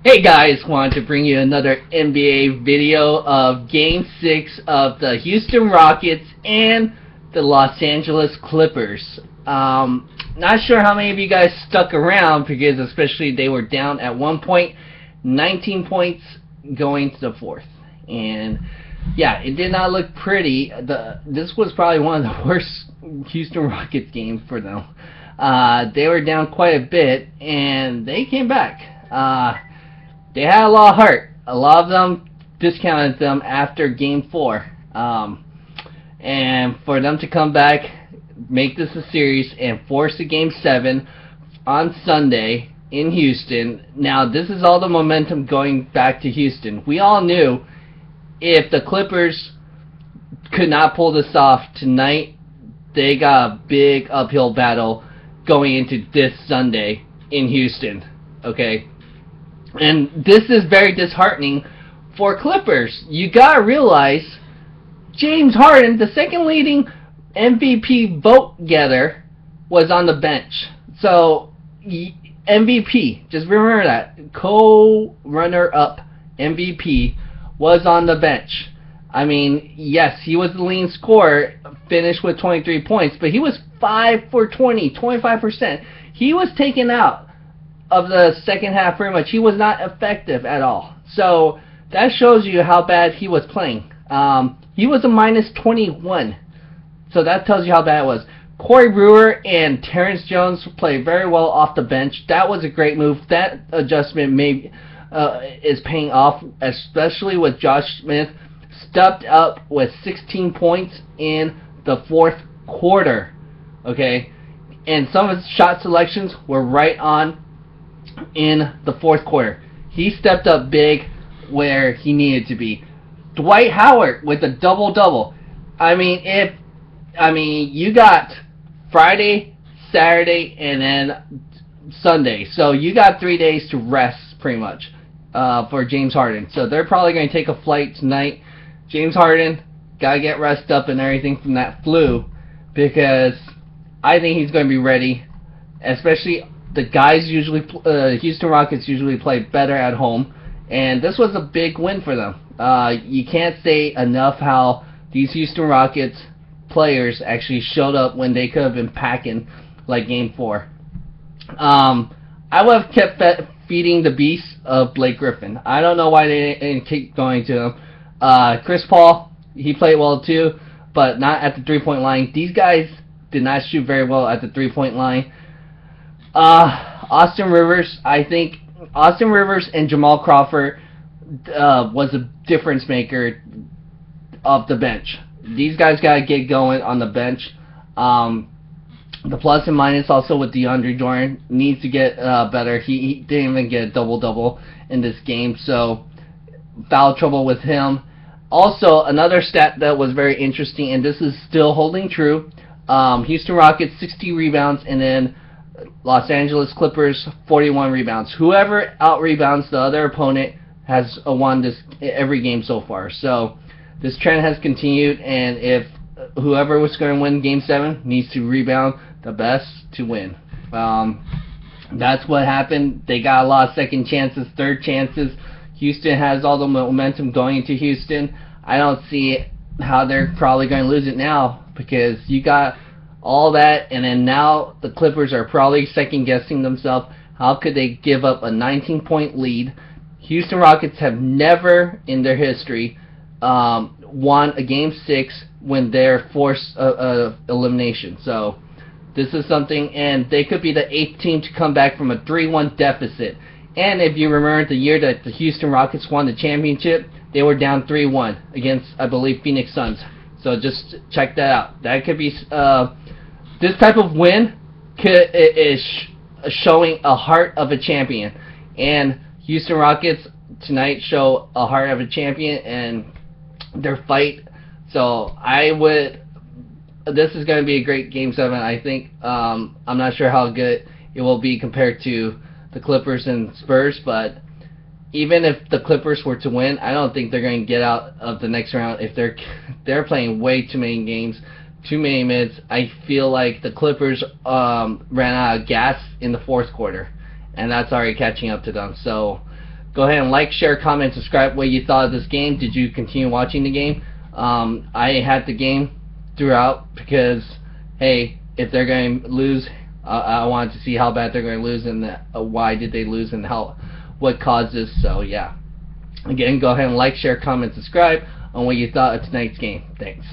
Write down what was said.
Hey guys, wanted to bring you another NBA video of Game 6 of the Houston Rockets and the Los Angeles Clippers. Not sure how many of you guys stuck around because especially they were down at one point, 19 points going to the fourth. And yeah, it did not look pretty. This was probably one of the worst Houston Rockets games for them. They were down quite a bit and they came back. They had a lot of heart. A lot of them discounted them after Game 4. And for them to come back, make this a series, and force a Game 7 on Sunday in Houston. Now, this is all the momentum going back to Houston. We all knew if the Clippers could not pull this off tonight, they got a big uphill battle going into this Sunday in Houston. Okay? And this is very disheartening for Clippers. You gotta realize James Harden, the second leading MVP vote getter, was on the bench. So MVP, just remember that, co-runner-up MVP was on the bench. I mean, yes, he was the leading scorer, finished with 23 points, but he was 5 for 20, 25%. He was taken out of the second half pretty much. He was not effective at all. So that shows you how bad he was playing. He was a minus 21. So that tells you how bad it was. Corey Brewer and Terrence Jones played very well off the bench. That was a great move. That adjustment is paying off, especially with Josh Smith stepped up with 16 points in the fourth quarter. Okay? And some of his shot selections were right on in the fourth quarter. He stepped up big where he needed to be. Dwight Howard with a double-double. I mean, you got Friday, Saturday, and then Sunday. So you got 3 days to rest pretty much for James Harden. So they're probably going to take a flight tonight. James Harden got to get rest up and everything from that flu because I think he's going to be ready, especially the guys usually, Houston Rockets usually play better at home, and this was a big win for them. You can't say enough how these Houston Rockets players actually showed up when they could have been packing like Game 4. I would have kept feeding the beast of Blake Griffin. I don't know why they didn't keep going to him. Chris Paul, he played well too, but not at the three-point line. These guys did not shoot very well at the three-point line. Austin Rivers, I think Austin Rivers and Jamal Crawford was a difference maker off the bench. These guys got to get going on the bench. The plus and minus also with DeAndre Jordan needs to get better. He didn't even get a double-double in this game, so foul trouble with him. Also, another stat that was very interesting, and this is still holding true, Houston Rockets 60 rebounds, and then Los Angeles Clippers 41 rebounds. Whoever out-rebounds the other opponent has won this every game so far. So this trend has continued, and if whoever was going to win Game 7 needs to rebound the best to win. That's what happened. They got a lot of second chances, third chances. Houston has all the momentum going into Houston. I don't see how they're probably going to lose it now because you got all that, and then now the Clippers are probably second-guessing themselves. How could they give up a 19-point lead? Houston Rockets have never in their history won a Game 6 when they're forced elimination. So this is something, and they could be the 8th team to come back from a 3-1 deficit. And if you remember the year that the Houston Rockets won the championship, they were down 3-1 against, I believe, Phoenix Suns. So just check that out. That could be this type of win is showing a heart of a champion, and Houston Rockets tonight show a heart of a champion and their fight. So this is going to be a great Game 7. I think I'm not sure how good it will be compared to the Clippers and Spurs, but even if the Clippers were to win, I don't think they're going to get out of the next round if they're playing way too many games, too many minutes. I feel like the Clippers ran out of gas in the fourth quarter, and that's already catching up to them. So Go ahead and like, share, comment, subscribe what you thought of this game. Did you continue watching the game? I had the game throughout because, hey, if they're going to lose, I wanted to see how bad they're going to lose and why did they lose and what caused this. So, yeah. Again, go ahead and like, share, comment, subscribe on what you thought of tonight's game. Thanks.